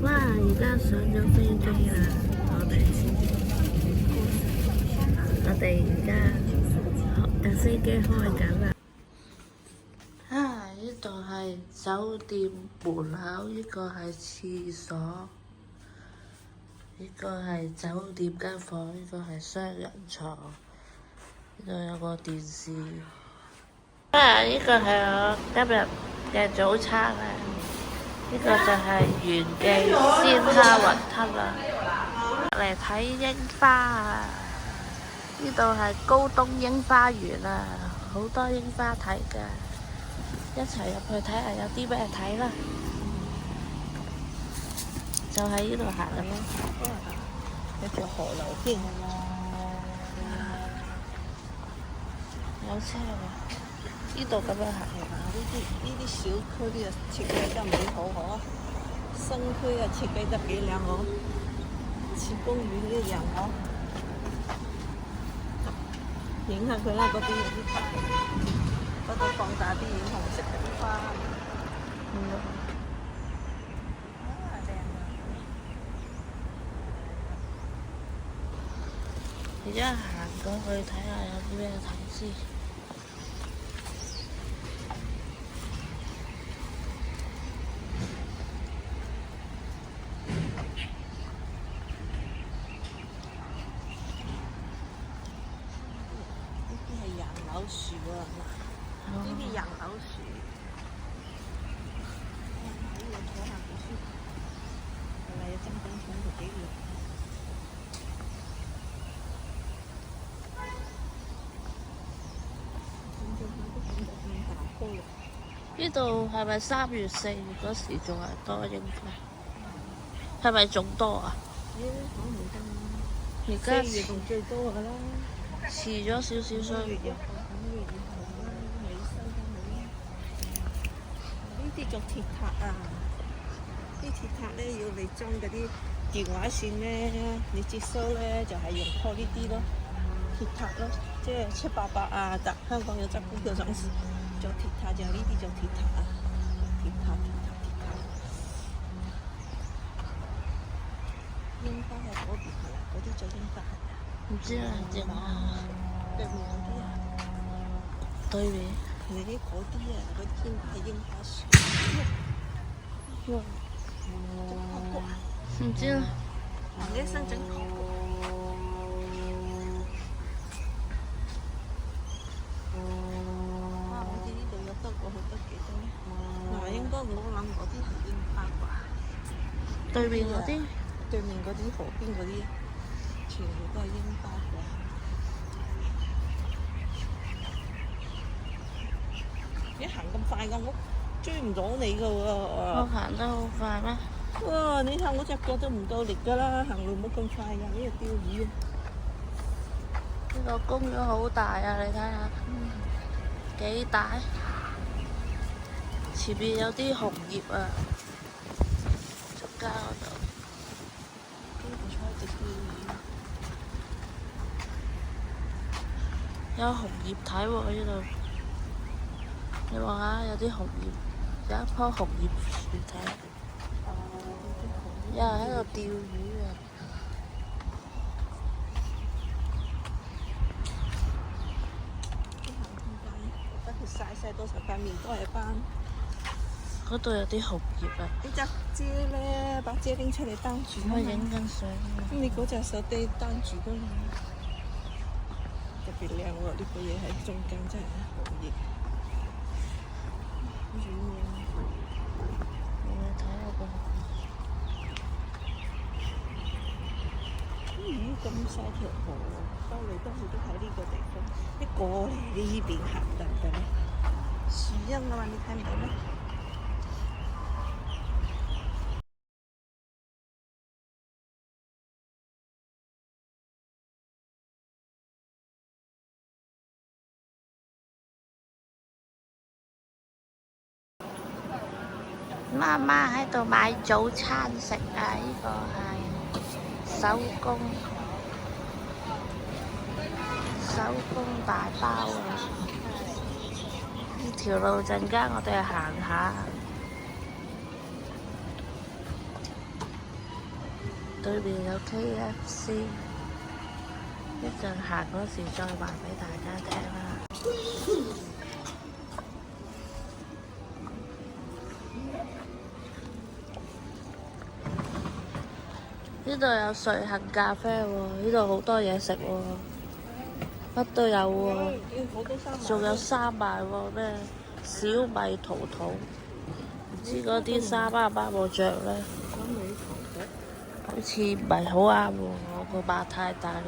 哇！而家上咗飛機啦，我哋而家架飛機開緊啦。啊！呢度係酒店門口，呢個係廁所，呢個係酒店間房，呢個係雙人床，呢度有個電視。啊！呢個係我今日嘅早餐啊！呢個就係元記鮮蝦雲吞啦，嚟睇櫻花啊！呢度係高東櫻花園啊，好多櫻花睇㗎，一齊入去睇下有啲咩睇啦。就喺呢度行咁樣，有條河流添，有車喎。呢度咁樣行，呢啲小區啲設計得唔幾好嗬，新區啊設計得幾靚嗬，似公園一樣嗬。影下佢啦，嗰邊有啲塔，嗰度放大啲影紅色嗰啲花。而家行過去睇下有啲咩睇先。老樹啊，呢啲人老樹，喺度坐下幾舒服。係咪有真正寵物幾靚？呢度係咪3月4月嗰時仲係多櫻花？係咪仲多啊？而家4月仲最多㗎啦，遲咗少少所以。呢啲做鐵塔啊！啲鐵塔咧要你裝嗰啲電話線咧，你接收咧就係用拖呢啲咯，鐵塔咯，即係788啊！香港有隻股票上市做鐵塔，就係呢啲做鐵塔啊！鐵塔。櫻花喺嗰邊係啊，嗰啲做櫻花係啊。唔知啊，點啊？對面嗰啲啊。對面。你嗰啲啊，嗰啲係櫻花樹。唔知啦。你一身整糖果。哇！好似呢度有得過去得幾多？嗱，應該我諗嗰啲係櫻花啩。對面嗰啲？對面嗰啲河邊嗰啲，全部都係櫻花啩。你行咁快㗎，我追唔到你㗎喎。我行得好快咩？哇！你睇我隻腳都唔夠力㗎啦，行路冇咁快㗎，呢度釣魚啊！呢個公園好大啊，你睇下，幾大？前面有啲紅葉啊，中間嗰度。有紅葉睇喎呢度，你望下有啲紅葉，有一棵紅葉樹睇，有人喺度釣魚啊！得佢曬到成塊面都係斑。嗰度有啲紅葉啊！呢隻遮咧，把遮拎出嚟擔住。我影緊相啊！咁你嗰隻手機擔住㗎嘛？特別靚喎！呢個嘢喺中間真係紅葉。遠喎！你睇下個魚咁細條河，兜嚟兜去都喺呢個地方。一過嚟呢邊行得唔得咧？樹蔭啊嘛，你睇唔到咩？媽媽喺度買早餐食啊！呢個係手工大包啊！呢條路陣間我哋行下。對面有 KFC，一陣行嗰時再話俾大家聽啦。呢度有瑞幸咖啡喎，呢度好多嘢食喎，乜都有喎，仲有衫賣喎，咩小米圖圖，唔知嗰啲衫啱唔啱我着咧？好似唔係好啱喎，我個碼太大啦。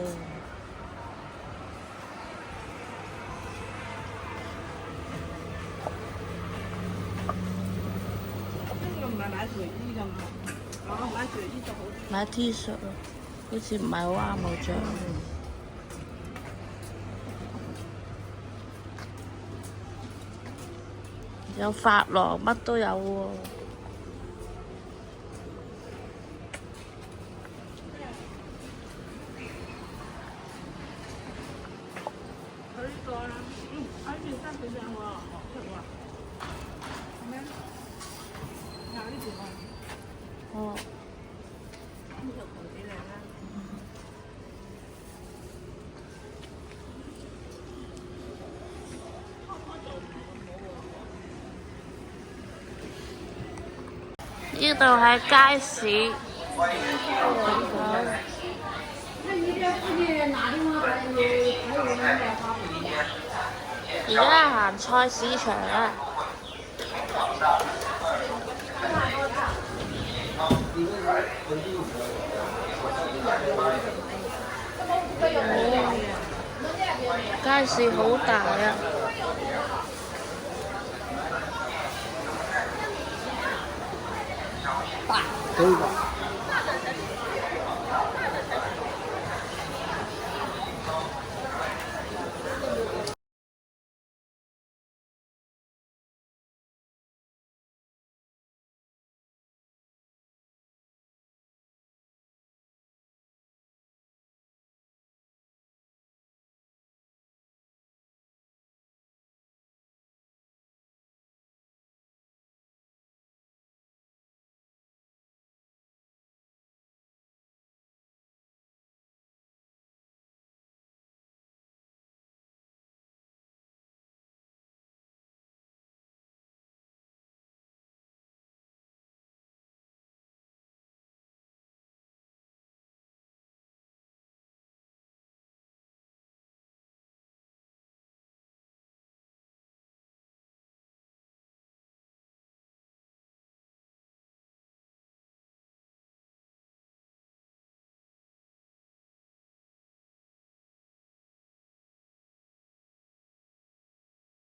買 T 恤啊，好似唔係好啱我着。有髮廊，乜都有喎。呢個啦，呢件衫幾靚喎，好出喎。咩？呢件喎。哦。呢條裙幾靚啦。呢度係街市。而家行菜市場啊！街市好大啊！可以的。